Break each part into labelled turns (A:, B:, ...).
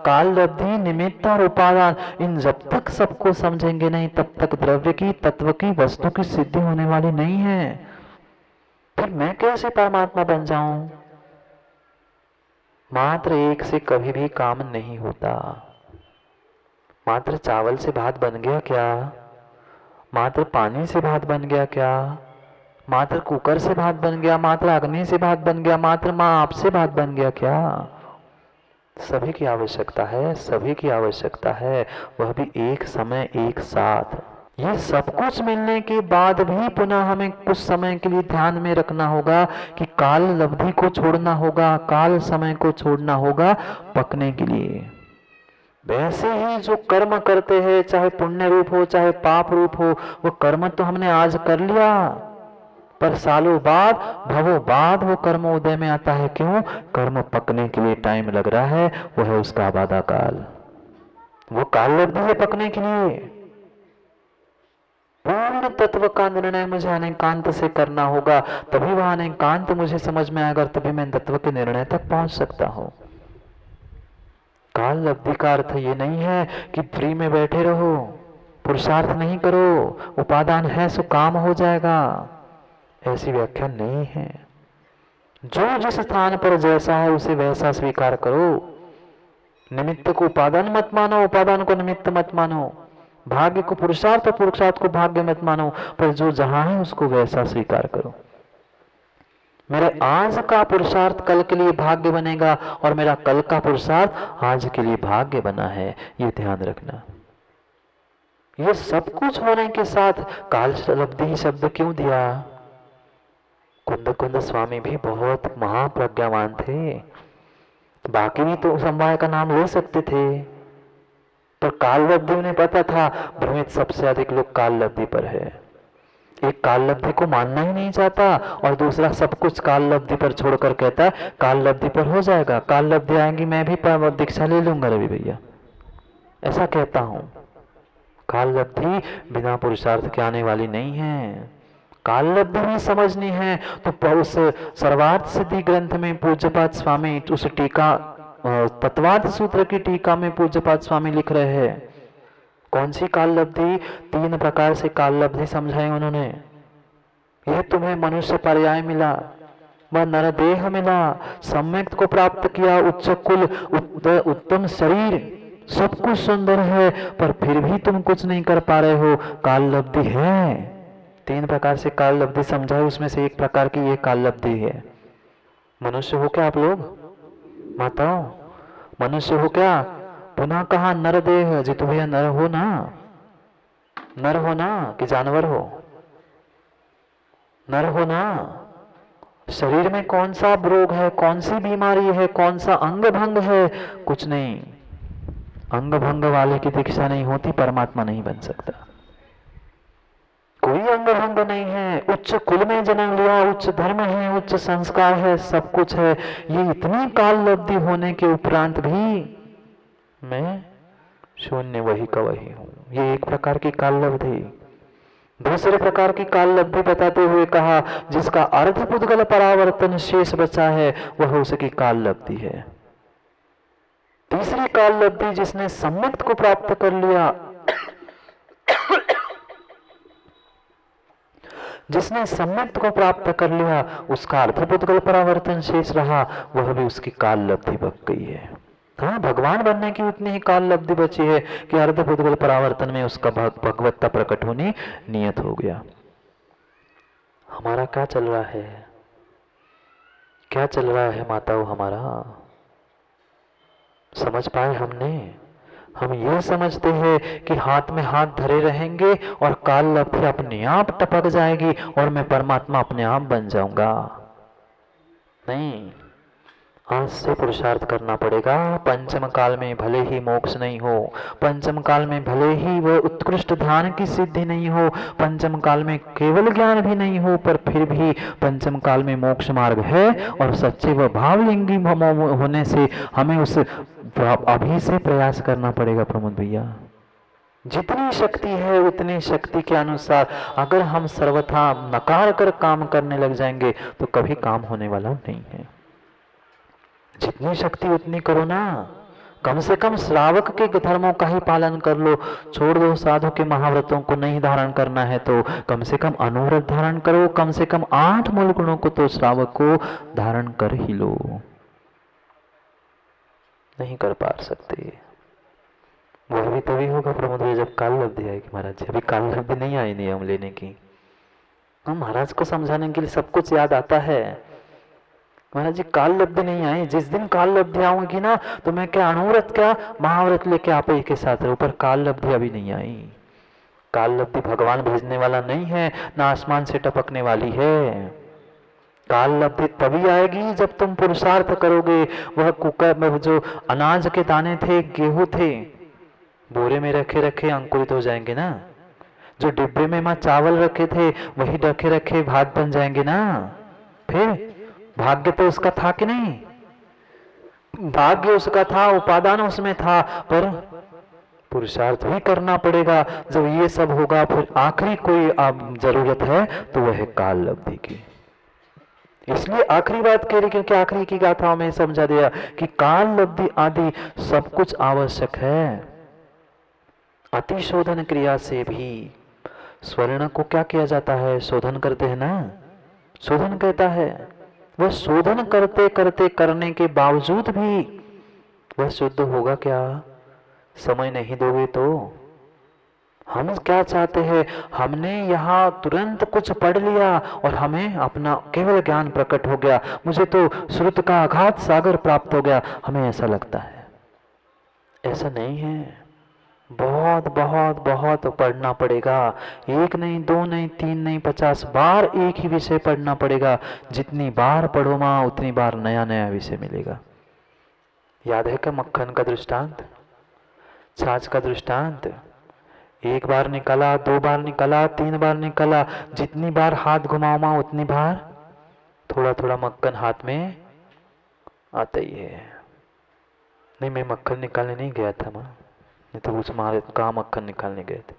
A: काल लब्धि, निमित्त और उपादान, इन जब तक सबको समझेंगे नहीं तब तक द्रव्य की, तत्व की, वस्तु की सिद्धि होने वाली नहीं है। फिर मैं कैसे परमात्मा बन जाऊं? मात्र एक से कभी भी काम नहीं होता। मात्र चावल से भात बन गया क्या? मात्र पानी से भात बन गया क्या? मात्र कुकर से भात बन गया, मात्र अग्नि से भात बन गया, मात्र माँ आपसे भात बन गया क्या? सभी की आवश्यकता है, सभी की आवश्यकता है, वह भी एक समय एक साथ। ये सब कुछ मिलने के बाद भी पुनः हमें कुछ समय के लिए ध्यान में रखना होगा कि काल लब्धि को छोड़ना होगा, काल समय को छोड़ना होगा पकने के लिए। वैसे ही जो कर्म करते हैं, चाहे पुण्य रूप हो चाहे पाप रूप हो, वो कर्म तो हमने आज कर लिया, पर सालों बाद, भवों बाद वो कर्म उदय में आता है। क्यों? कर्म पकने के लिए टाइम लग रहा है, वो है उसका आबादा काल। वो काल लब्धि है पकने के लिए। पूर्ण तत्व का निर्णय मुझे अनेकांत से करना होगा, तभी वह अनेकांत मुझे समझ में आएगा, तभी मैं तत्व के निर्णय तक पहुंच सकता हूं। काल लब्धि का अर्थ ये नहीं है कि फ्री में बैठे रहो, पुरुषार्थ नहीं करो, उपादान है सो काम हो जाएगा, ऐसी व्याख्या नहीं है। जो जिस स्थान पर जैसा है उसे वैसा स्वीकार करो। निमित्त को उपादान मत मानो, उपादान को निमित्त मत मानो, भाग्य को पुरुषार्थ, पुरुषार्थ को भाग्य मत मानो, पर जो जहां है उसको वैसा स्वीकार करो। मेरे आज का पुरुषार्थ कल के लिए भाग्य बनेगा और मेरा कल का पुरुषार्थ आज के लिए भाग्य बना है, ये ध्यान रखना। ये सब कुछ होने के साथ काल लब्धि शब्द क्यों दिया? कुंद कुंद स्वामी भी बहुत महाप्रज्ञावान थे, बाकी भी तो समवाय का नाम ले सकते थे, पर काल लब्धि उन्हें पता था, भ्रमित सबसे अधिक लोग काल लब्धि पर है। एक काल लब्धि को मानना ही नहीं चाहता और दूसरा सब कुछ काल लब्धि पर छोड़कर कहता है काल लब्धि पर हो जाएगा, काल लब्धि आएंगी मैं भी दीक्षा ले लूंगा रवि भैया, ऐसा कहता हूं। काल लब्धि बिना पुरुषार्थ के आने वाली नहीं है। काल लब्धि भी समझनी है तो उस सर्वार्थ सिद्धि ग्रंथ में पूज्यपाद स्वामी उस टीका, तत्वार्थ सूत्र की टीका में पूज्यपाद स्वामी लिख रहे हैं। कौन सी काल लब्धि? 3 प्रकार से काल लब्धि समझाई उन्होंने। यह तुम्हें मनुष्य पर्याय मिला, वह नरदेह मिला, सम्यक को प्राप्त किया, उच्च कुल, उत्तम शरीर, सब कुछ सुंदर है, पर फिर भी तुम कुछ नहीं कर पा रहे हो, काल लब्धि है। 3 प्रकार से काल लब्धि समझाई, उसमें से एक प्रकार की ये काल लब्धि है। मनुष्य हो क्या आप लोग? माताओं, मनुष्य हो क्या? पुनः कहा नरदेह, जितु भैया नर हो ना, नर हो ना कि जानवर हो? नर हो ना। शरीर में कौन सा रोग है, कौन सी बीमारी है, कौन सा अंग भंग है? कुछ नहीं। अंग भंग वाले की दीक्षा नहीं होती, परमात्मा नहीं बन सकता। कोई अंग भंग नहीं है। उच्च कुल में जन्म लिया, उच्च धर्म है, उच्च संस्कार है, सब कुछ है। ये इतनी काल लब्धि होने के उपरांत भी मैं शून्य वही का वही हूं। ये एक प्रकार की काल लब्धि। दूसरे प्रकार की काल लब्धि बताते हुए कहा जिसका अर्ध पुद्गल परावर्तन शेष बचा है वह उसकी काल लब्धि है। तीसरी काल लब्धि जिसने सम्यक्त को प्राप्त कर लिया, जिसने सम्यक्त को प्राप्त कर लिया उसका अर्ध पुद्गल परावर्तन शेष रहा, वह भी उसकी काल लब्धि बच गई है। हाँ, भगवान बनने की उतनी ही काल लब्धि बची है कि अर्ध पुद्गल परावर्तन में उसका भगवत्ता प्रकट होनी नियत हो गया। हमारा क्या चल रहा है? क्या चल रहा है माताओं हमारा? समझ पाए हमने? हम ये समझते हैं कि हाथ में हाथ धरे रहेंगे और काल लब्धि अपने आप टपक जाएगी और मैं परमात्मा अपने आप बन जाऊंगा। नहीं, आज से पुरुषार्थ करना पड़ेगा। पंचम काल में भले ही मोक्ष नहीं हो, पंचम काल में भले ही वह उत्कृष्ट ध्यान की सिद्धि नहीं हो, पंचम काल में केवल ज्ञान भी नहीं हो, पर फिर भी पंचम काल में मोक्ष मार्ग है और सच्चे व भावलिंगी होने से हमें उस अभी से प्रयास करना पड़ेगा। प्रमोद भैया, जितनी शक्ति है उतनी शक्ति के अनुसार अगर हम सर्वथा नकार कर काम करने लग जाएंगे तो कभी काम होने वाला नहीं है। जितनी शक्ति उतनी करो ना, कम से कम श्रावक के धर्मों का ही पालन कर लो। छोड़ दो साधु के महाव्रतों को, नहीं धारण करना है तो कम से कम अनुव्रत धारण करो। कम से कम 8 मूल गुणों को तो श्रावक को धारण कर ही लो। नहीं कर पा सकते, वह भी तभी होगा प्रमोद भाई जब काल लब्धि आएगी। महाराज जी अभी काल लब्धि नहीं आई नियम लेने की। हम महाराज को समझाने के लिए सब कुछ याद आता है। महाराज जी काल लब्धि नहीं आई, जिस दिन काल लब्धि आऊंगी ना तो मैं क्या अनुव्रत क्या महाव्रत लेके आप ही के साथ रहूं, पर काल लब्धि अभी नहीं आई। काल लब्धि भगवान भेजने वाला नहीं है, ना आसमान से टपकने वाली है। काल लब्धि तभी आएगी जब तुम पुरुषार्थ करोगे। वह कुकर में जो अनाज के दाने थे, गेहूं थे, बोरे में रखे रखे अंकुरित हो जाएंगे ना। जो डिब्बे में माँ चावल रखे थे वही रखे रखे भात बन जाएंगे ना। फिर भाग्य तो उसका था कि नहीं, भाग्य उसका था, उपादान उसमें था, पर पुरुषार्थ भी करना पड़ेगा। जब ये सब होगा फिर आखिरी कोई जरूरत है तो वह है काल लब्धि की। इसलिए आखिरी बात कह रही, क्योंकि आखिरी की गाथाओं में समझा दिया कि काल लब्धि आदि सब कुछ आवश्यक है। अतिशोधन क्रिया से भी स्वर्ण को क्या किया जाता है, शोधन करते हैं ना, शोधन कहता है। वह शोधन करते करते करने के बावजूद भी वह शुद्ध होगा क्या? समय नहीं दोगे तो। हम क्या चाहते हैं, हमने यहाँ तुरंत कुछ पढ़ लिया और हमें अपना केवल ज्ञान प्रकट हो गया, मुझे तो श्रुत का अगाध सागर प्राप्त हो गया, हमें ऐसा लगता है। ऐसा नहीं है, बहुत बहुत बहुत पढ़ना पड़ेगा। 1 नहीं 2 नहीं 3 नहीं 50 बार एक ही विषय पढ़ना पड़ेगा। जितनी बार पढ़ो माँ उतनी बार नया नया विषय मिलेगा। याद है क्या मक्खन का दृष्टांत, छाछ का दृष्टांत? 1 बार निकाला, 2 बार निकाला, 3 बार निकाला, जितनी बार हाथ घुमाओ माँ उतनी बार थोड़ा थोड़ा मक्खन हाथ में आता ही है। नहीं मैं मक्खन निकालने नहीं गया था माँ, नहीं तो उस मारे कहाँ मक्खन निकालने गए थे।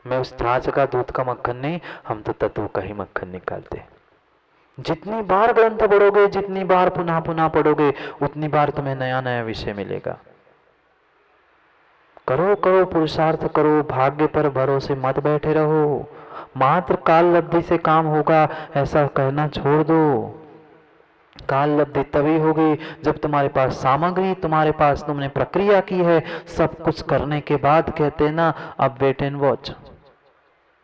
A: मैं उस छाछ का दूध का मक्खन नहीं, हम तो तत्व का ही मक्खन निकालते। जितनी बार ग्रंथ पढ़ोगे, जितनी बार पुनः पुनः पढ़ोगे, उतनी बार तुम्हें नया नया विषय मिलेगा। करो करो पुरुषार्थ करो, भाग्य पर भरोसे मत बैठे रहो। मात्र काल लब्धि से काम होगा ऐसा कहना छोड़ दो। काल लब्धि तभी होगी जब तुम्हारे पास सामग्री, तुम्हारे पास तुमने प्रक्रिया की है। सब कुछ करने के बाद कहते हैं ना अब वेट एंड वॉच,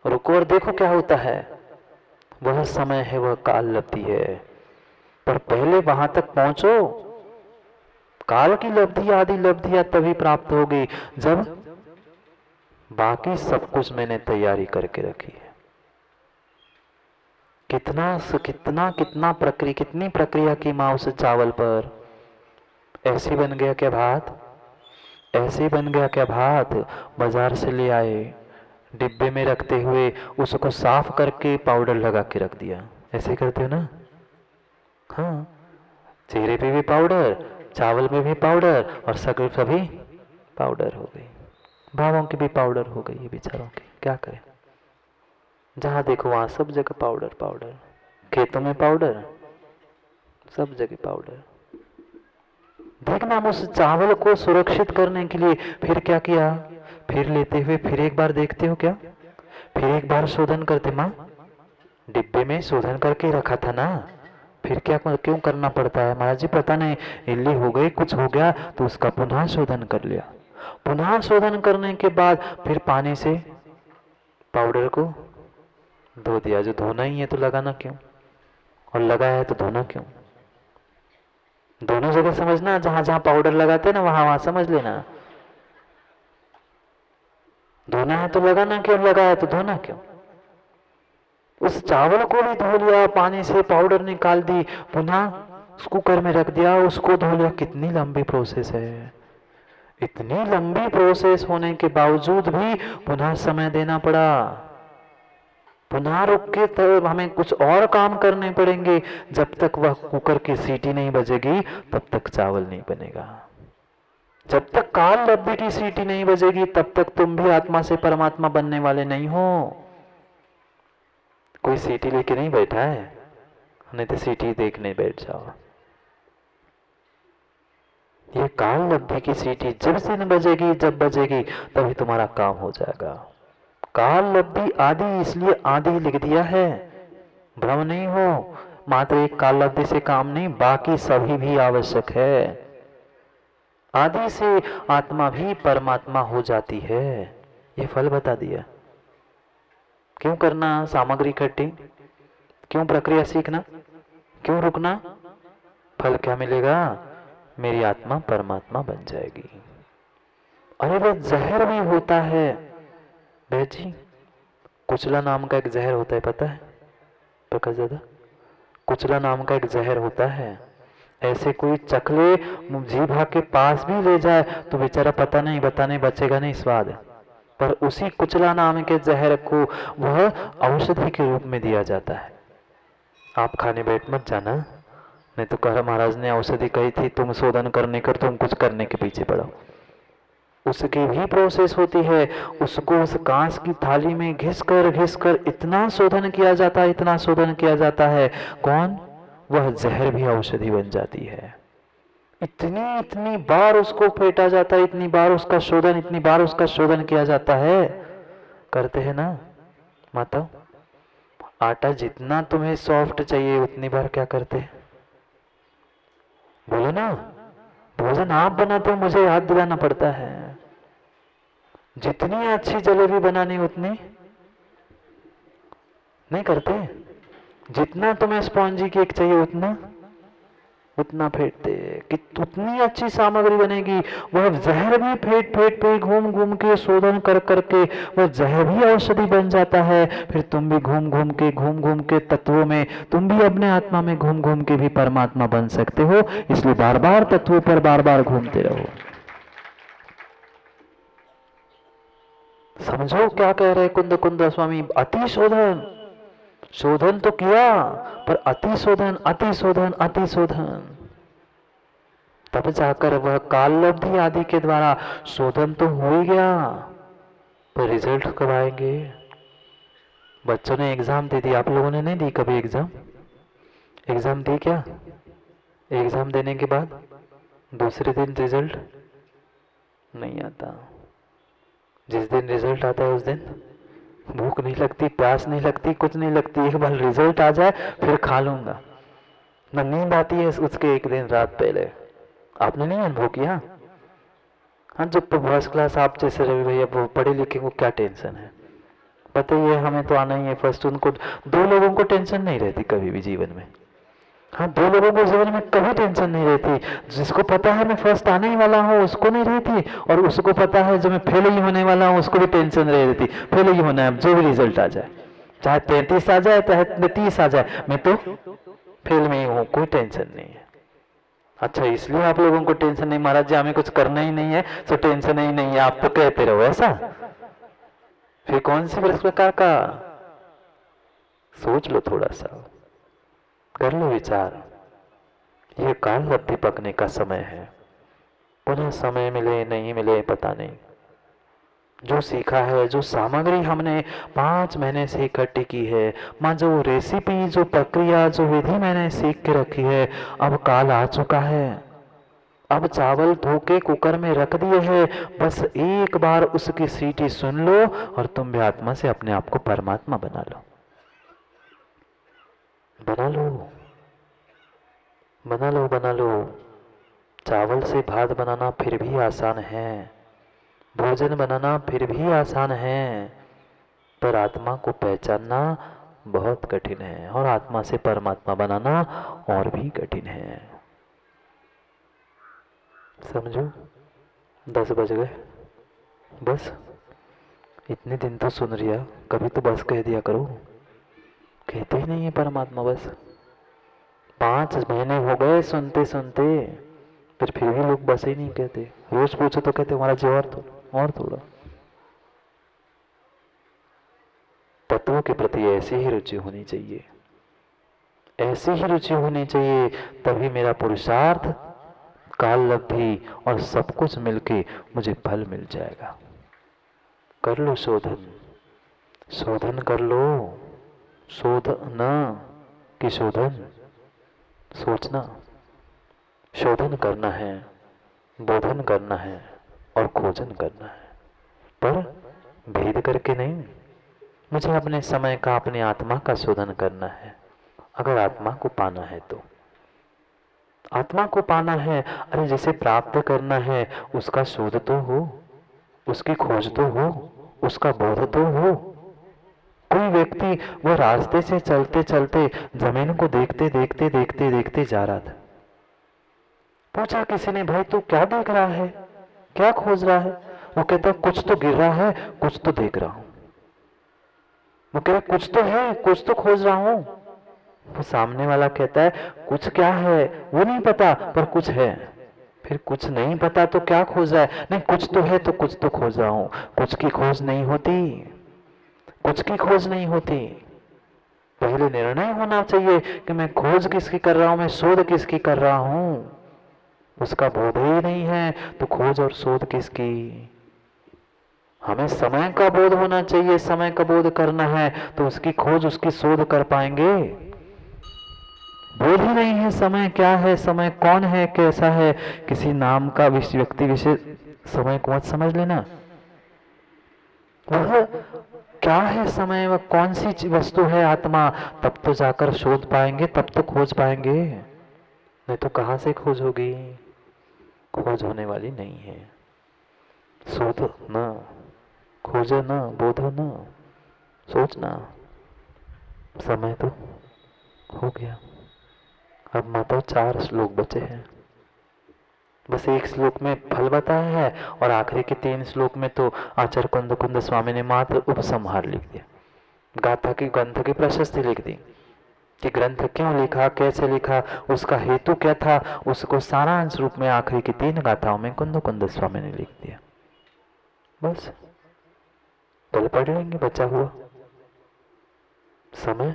A: रुको और देखो क्या होता है। वह समय है, वह काल लब्धि है, पर पहले वहां तक पहुंचो। काल की लब्धि आदि लब्धियां तभी प्राप्त होगी जब बाकी सब कुछ मैंने तैयारी करके रखी है। कितना प्रक्रिया, कितनी प्रक्रिया की माँ उस चावल पर। ऐसे बन गया क्या भात, ऐसे बन गया क्या भात? बाजार से ले आए, डिब्बे में रखते हुए उसको साफ करके पाउडर लगा के रख दिया। ऐसे करते हो ना? हाँ, चेहरे पे भी पाउडर, चावल में भी पाउडर, और सगल सभी पाउडर हो गई। भावों की भी पाउडर हो गई है बेचारों की, क्या करें। जहां देखो वहां सब जगह पाउडर पाउडर, खेतों में पाउडर, सब जगह पाउडर। देखना हम उस चावल को सुरक्षित करने के लिए फिर क्या किया, फिर लेते हुए फिर एक बार देखते हो क्या, फिर एक बार शोधन करते। माँ डिब्बे में शोधन करके रखा था ना, फिर क्या क्यों करना पड़ता है? महाराज जी पता नहीं इल्ली हो गई, कुछ हो गया तो उसका पुनः शोधन कर लिया। पुनः शोधन करने के बाद फिर पानी से पाउडर को धो दिया। जो धोना ही है तो लगाना क्यों, और लगाया है तो धोना क्यों? दोनों जगह समझना, जहां जहां पाउडर लगाते ना वहां वहां समझ लेना। धोना है तो लगाना क्यों, लगाया है तो धोना क्यों? उस चावल को भी धो लिया, पानी से पाउडर निकाल दी, पुनः कुकर में रख दिया, उसको धो लिया। कितनी लंबी प्रोसेस है। इतनी लंबी प्रोसेस होने के बावजूद भी पुनः समय देना पड़ा। पुनः रुक के तब हमें कुछ और काम करने पड़ेंगे। जब तक वह कुकर की सीटी नहीं बजेगी तब तक चावल नहीं बनेगा। जब तक काल लब्धि की सीटी नहीं बजेगी तब तक तुम भी आत्मा से परमात्मा बनने वाले नहीं हो। कोई सीटी लेके नहीं बैठा है, नहीं तो सीटी देखने बैठ जाओ। ये काल लब्धि की सीटी जब से न बजेगी, जब बजेगी तभी तुम्हारा काम हो जाएगा। काल लब्धि आदि इसलिए आदि लिख दिया है, भ्रम नहीं हो। मात्र एक काल लब्धि से काम नहीं, बाकी सभी भी आवश्यक है। आदि से आत्मा भी परमात्मा हो जाती है, ये फल बता दिया। क्यों करना सामग्री इकट्ठी, क्यों प्रक्रिया सीखना, क्यों रुकना? फल क्या मिलेगा? मेरी आत्मा परमात्मा बन जाएगी। अरे वो जहर भी होता है बहन जी, कुचला नाम का एक जहर होता है, पता है प्रकाश दादा? कुचला नाम का एक जहर होता है। ऐसे कोई चखले जीभा के पास भी ले जाए तो बेचारा पता नहीं बताने बचेगा नहीं स्वाद, पर उसी कुचला नाम के जहर को वह औषधि के रूप में दिया जाता है। आप खाने बैठ मत जाना, नहीं तो कह महाराज ने औषधि कही थी, तुम शोधन करने कर, तुम कुछ करने के पीछे पड़ो। उसकी भी प्रोसेस होती है, उसको उस कांच की थाली में घिस कर इतना शोधन किया जाता है, इतना शोधन किया जाता है। कौन? वह जहर भी औषधि बन जाती है। इतनी बार उसको फेंटा जाता है, इतनी बार उसका शोधन, इतनी बार उसका शोधन किया जाता है। करते हैं ना माता? आटा जितना तुम्हें सॉफ्ट चाहिए उतनी बार क्या करते हैं? बोलो ना। भोजन आप बनाते हो, मुझे याद दिलाना पड़ता है। जितनी अच्छी जलेबी बनानी उतनी नहीं करते। जितना तुम्हें स्पॉन्जी केक चाहिए उतना फेंटते कि उतनी अच्छी सामग्री बनेगी। वह जहर भी फेंट घूम के शोधन कर करके वह जहर भी औषधि बन जाता है। फिर तुम भी घूम के तत्वों में, तुम भी अपने आत्मा में घूम के भी परमात्मा बन सकते हो। इसलिए बार बार तत्वों पर बार बार घूमते रहो। समझो क्या कह रहे कुंद स्वामी? अति शोधन, शोधन तो किया पर अति शोधन, अति शोधन, अति शोधन, तब जाकर वह काल लब्धि आदि के द्वारा शोधन तो हो ही गया, पर रिजल्ट कब आएंगे? बच्चों ने एग्जाम दे दी, आप लोगों ने नहीं दी कभी एग्जाम? एग्जाम दी क्या? एग्जाम देने के बाद दूसरे दिन रिजल्ट नहीं आता। जिस दिन रिजल्ट आता है उस दिन भूख नहीं लगती, प्यास नहीं लगती, कुछ नहीं लगती। एक बार रिजल्ट आ जाए फिर खा लूंगा। न नींद आती है उसके एक दिन रात पहले। आपने नहीं अनुभव किया? हाँ, जो फर्स्ट क्लास आप जैसे रवि भैया वो पढ़े लिखे को क्या टेंशन है? पता ही है हमें तो आना ही है फर्स्ट। उनको दो लोगों को टेंशन नहीं रहती कभी भी जीवन में। हाँ, दो लोगों को जीवन में कभी टेंशन नहीं रहती। जिसको पता है मैं फर्स्ट आने ही वाला हूँ उसको नहीं रहती, और उसको पता है जो मैं फेल ही होने वाला हूँ उसको भी टेंशन नहीं रहती। फेल ही होना है, जो भी रिजल्ट आ जाए, चाहे 33 आ जाए चाहे 30 आ जाए, मैं तो फेल में ही हूँ, कोई टेंशन नहीं है। अच्छा, इसलिए आप लोगों को टेंशन नहीं? महाराज जी हमें कुछ करना ही नहीं है तो टेंशन ही नहीं है, आप तो कहते रहो ऐसा। फिर कौन सी प्रकार का? सोच लो थोड़ा सा, कर लो विचार। यह काल लब्धि पकने का समय है। पुनः समय मिले नहीं मिले पता नहीं। जो सीखा है, जो सामग्री हमने 5 महीने से इकट्ठी की है, माँ जो रेसिपी, जो प्रक्रिया, जो विधि मैंने सीख के रखी है, अब काल आ चुका है। अब चावल धो के कुकर में रख दिए हैं, बस एक बार उसकी सीटी सुन लो और तुम भी आत्मा से अपने आप को परमात्मा बना लो। बना लो, बना लो, बना लो। चावल से भात बनाना फिर भी आसान है, भोजन बनाना फिर भी आसान है, पर आत्मा को पहचानना बहुत कठिन है, और आत्मा से परमात्मा बनाना और भी कठिन है। समझो? 10 बज गए, बस इतने दिन तो सुन रिया, कभी तो बस कह दिया करो। कहते ही नहीं है परमात्मा बस। 5 महीने हो गए सुनते सुनते, फिर भी लोग बस ही नहीं कहते। रोज पूछो तो कहते हमारा जी और थोड़ा। तत्वों के प्रति ऐसी ही रुचि होनी चाहिए, ऐसी ही रुचि होनी चाहिए, तभी मेरा पुरुषार्थ, काल लब्धि और सब कुछ मिलके मुझे फल मिल जाएगा। कर लो शोधन, शोधन कर लो। शोधना कि शोधन? सोचना, शोधन करना है। बोधन करना है और खोजन करना है, पर भेद करके नहीं। मुझे अपने समय का, अपनी आत्मा का शोधन करना है। अगर आत्मा को पाना है तो आत्मा को पाना है, अरे जिसे प्राप्त करना है उसका शोध तो हो, उसकी खोज तो हो, उसका बोध तो हो। कोई व्यक्ति वह रास्ते से चलते चलते जमीन को देखते देखते देखते देखते जा रहा था। पूछा किसी ने, भाई तू क्या देख रहा है, क्या खोज रहा है? वो कहता कुछ तो गिर रहा है, कुछ तो देख रहा हूं। वो कह रहा कुछ तो है, कुछ तो खोज रहा हूं। वो सामने वाला कहता है कुछ क्या है वो नहीं पता, पर कुछ है। फिर कुछ नहीं पता तो क्या खोज रहा है? नहीं कुछ तो है तो कुछ तो खोज रहा हूं। कुछ की खोज नहीं होती, कुछ की खोज नहीं होती। पहले निर्णय होना चाहिए कि मैं खोज किसकी कर रहा हूं, मैं शोध किसकी कर रहा हूं। उसका बोध ही नहीं है तो खोज और शोध किसकी? हमें समय का बोध होना चाहिए। समय का बोध करना है तो उसकी खोज, उसकी शोध कर पाएंगे। बोध ही नहीं है समय क्या है, समय कौन है, कैसा है, किसी नाम का व्यक्ति विशेष समय को मत समझ लेना। वह क्या है समय, वह कौन सी वस्तु है आत्मा, तब तो जाकर शोध पाएंगे, तब तो खोज पाएंगे। नहीं तो कहां से खोज होगी? खोज होने वाली नहीं है। शोध न, खोज न, बोध न, सोचना। समय तो हो गया। अब मात्र 4 श्लोक बचे हैं। बस एक श्लोक में फल बताया है और आखिरी के 3 श्लोक में तो आचार्य कुंद कुंद स्वामी ने मात्र उपसंहार लिख दिया। गाथा की, ग्रंथ की प्रशस्ति लिख दी कि ग्रंथ क्यों लिखा, कैसे लिखा, उसका हेतु क्या था, उसको सारांश रूप में आखिरी की 3 गाथाओं में कुंद कुंद स्वामी ने लिख दिया। बस कल पढ़ लेंगे। बचा हुआ समय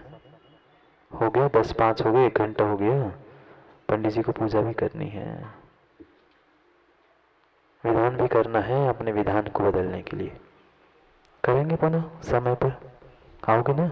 A: हो गया, 10:05 हो गए, 1 घंटा हो गया। पंडित जी को पूजा भी करनी है, विधान भी करना है अपने विधान को बदलने के लिए। करेंगे पुनः समय पर, आओगे ना?